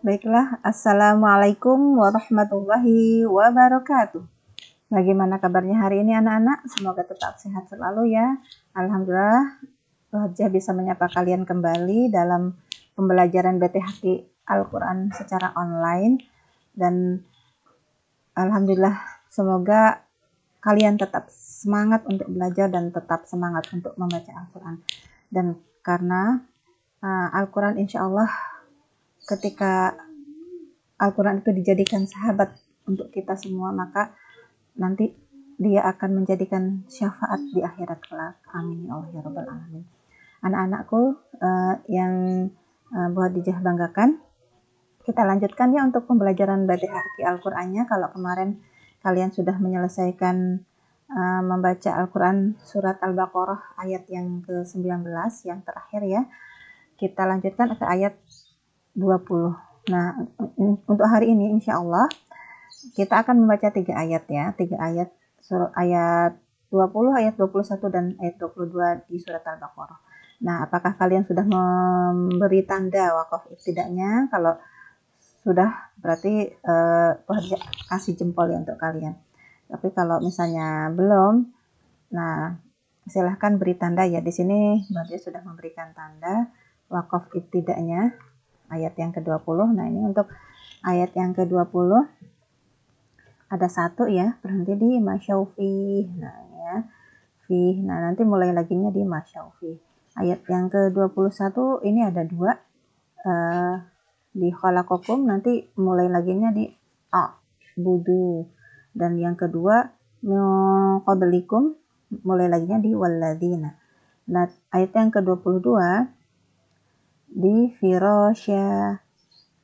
Baiklah, Assalamualaikum warahmatullahi wabarakatuh. Bagaimana kabarnya hari ini anak-anak? Semoga tetap sehat selalu ya. Alhamdulillah, Hajah bisa menyapa kalian kembali dalam pembelajaran BTHQ Al-Quran secara online. Dan Alhamdulillah, semoga kalian tetap semangat untuk belajar dan tetap semangat untuk membaca Al-Quran. Dan karena Al-Quran insya Allah ketika Al-Quran itu dijadikan sahabat untuk kita semua, maka nanti dia akan menjadikan syafaat di akhirat kelak. Amin ya Allah ya Rabbal Alamin. Anak-anakku yang Bu Hadijah banggakan, kita lanjutkan ya untuk pembelajaran BTHQ Al-Qurannya. Kalau kemarin kalian sudah menyelesaikan membaca Al-Quran surat Al-Baqarah ayat yang ke-19 yang terakhir ya, kita lanjutkan ke ayat 20. Nah, untuk hari ini insya Allah kita akan membaca 3 ayat ya, 3 ayat ayat 20, ayat 21 dan ayat 22 di surat Al-Baqarah. Nah, apakah kalian sudah memberi tanda wakaf ibtida'nya? Kalau sudah, berarti kasih jempol ya untuk kalian. Tapi kalau misalnya belum, nah silahkan beri tanda ya. Di sini Mbak Dia sudah memberikan tanda wakaf ibtida'nya ayat yang ke-20. Nah, ini untuk ayat yang ke-20 ada 1 ya, berhenti di masyaufi. Nah, ya. Fi. Nah, nanti mulai laginya di masyaufi. Ayat yang ke-21 ini ada 2 di khalaqakum, nanti mulai laginya di budu. Dan yang kedua qablikum, mulai laginya di walladzina. Nah, ayat yang ke-22 di firasya.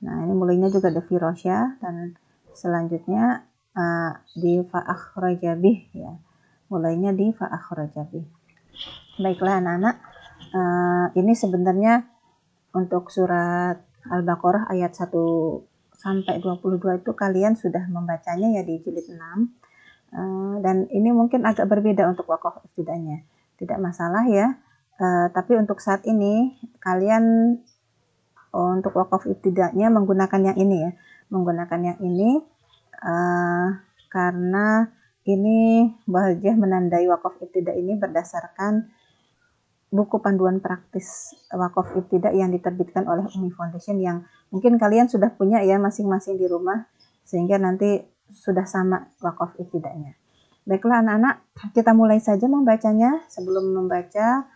Nah, ini mulainya juga ada firasya, dan selanjutnya di fa'akhrajabih ya. Mulainya di fa'akhrajabih. Baiklah anak-anak, ini sebenarnya untuk surat Al-Baqarah ayat 1 sampai 22 itu kalian sudah membacanya ya di jilid 6. Dan ini mungkin agak berbeda untuk wakaf ibtida'nya. Tidak masalah ya. Tapi untuk saat ini kalian untuk wakaf ibtida'nya menggunakan yang ini ya. Menggunakan yang ini karena ini Bahjah menandai wakaf ibtida' ini berdasarkan buku panduan praktis wakaf ibtida' yang diterbitkan oleh Umi Foundation, yang mungkin kalian sudah punya ya masing-masing di rumah, sehingga nanti sudah sama wakaf ibtida'nya. Baiklah anak-anak, kita mulai saja membacanya. Sebelum membaca,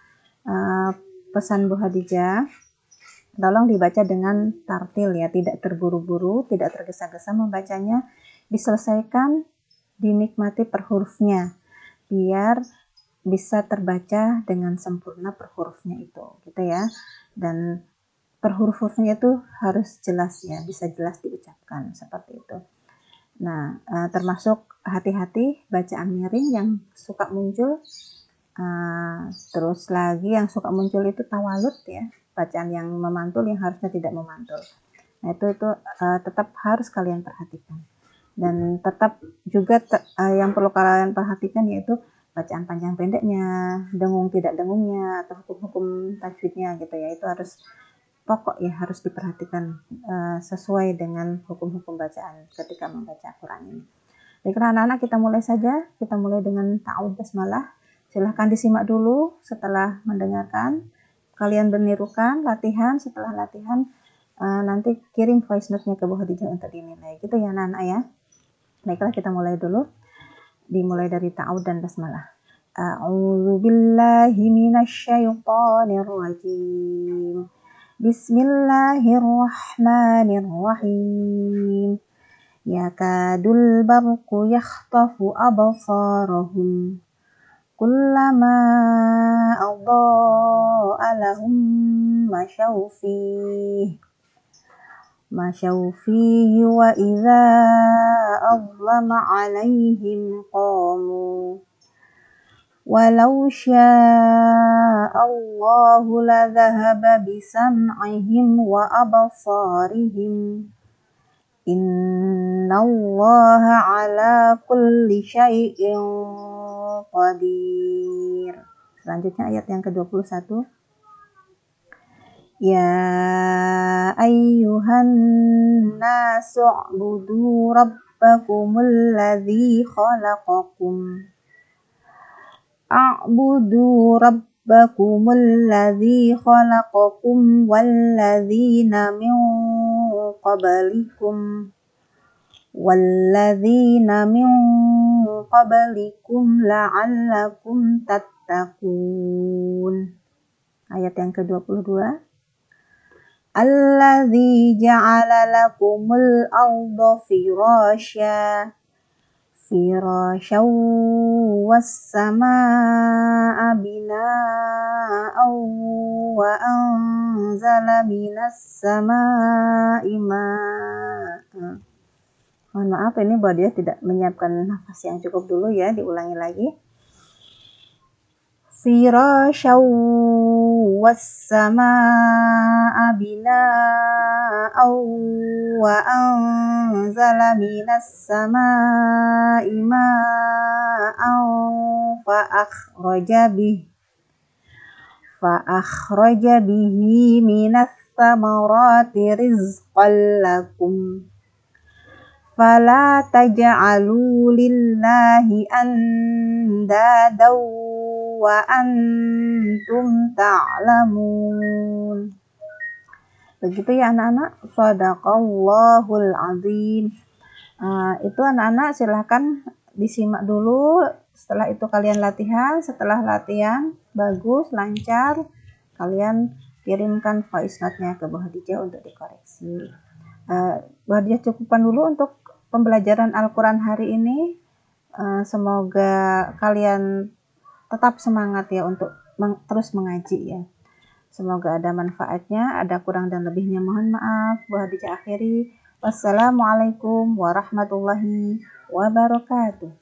pesan Bu Hadijah, tolong dibaca dengan tartil ya, tidak terburu-buru, tidak tergesa-gesa membacanya, diselesaikan, dinikmati per hurufnya, biar bisa terbaca dengan sempurna per hurufnya itu, gitu ya. Dan per huruf-hurufnya itu harus jelas ya, bisa jelas diucapkan seperti itu. Nah, termasuk hati-hati bacaan miring yang suka muncul. Terus lagi yang suka muncul itu tawalut ya, bacaan yang memantul yang harusnya tidak memantul. Nah, itu tetap harus kalian perhatikan. Dan tetap juga yang perlu kalian perhatikan yaitu bacaan panjang pendeknya, dengung tidak dengungnya, atau hukum-hukum tajwidnya gitu ya. Itu harus pokok ya, harus diperhatikan sesuai dengan hukum-hukum bacaan ketika membaca Al-Quran ini. Baiklah anak-anak, kita mulai saja. Kita mulai dengan ta'awudz basmalah. Silahkan disimak dulu. Setelah mendengarkan, kalian menirukan latihan. Setelah latihan, nanti kirim voice note-nya ke Bu Hadijah untuk dinilai. Gitu ya anak-anak ya. Baiklah, kita mulai dulu. Dimulai dari ta'awudz dan basmalah. A'udzu billahi minasyaitonir rajim. Bismillahirrahmanirrahim. Yakadul barqu yakhtafu absarahum kullama adaa'a lahum masyaw fihi wa idza adlama 'alaihim qamu walau sya'allahu ladhahaba bisam'ihim wa absarihim innallaha ala kulli syai'in qadir. Selanjutnya ayat yang ke-21. Ya ayyuhalladzina أيها الناس اعبدوا ربكم الذي خلقكم والذين من قبلكم لعلكم تتقون. Ayat yang ke-22. Alladzi ja'ala lakumul arda firasyan was-samaa'a binaa'an wa anzala minas samaa'i maa'an. Mohon maaf, ini buat dia tidak menyiapkan nafas yang cukup dulu ya, diulangi lagi. Firasyan was-samaa'a binaa'an wa anzala minas samaa'i maa'an fa bihi minas thamarati rizqan lakum fala taj'alu lillahi andadan wa antum ta'lamun. Begitu ya anak-anak. Shadaqallahul azim. Itu anak-anak silahkan disimak dulu. Setelah itu kalian latihan. Setelah latihan bagus, lancar, kalian kirimkan voice note-nya ke Bu Hadijah untuk dikoreksi. Bu Hadijah cukupkan dulu untuk pembelajaran Al-Quran hari ini. Semoga kalian tetap semangat ya untuk terus mengaji ya. Semoga ada manfaatnya, ada kurang dan lebihnya mohon maaf. Bu Hadijah akhiri. Wassalamualaikum warahmatullahi wabarakatuh.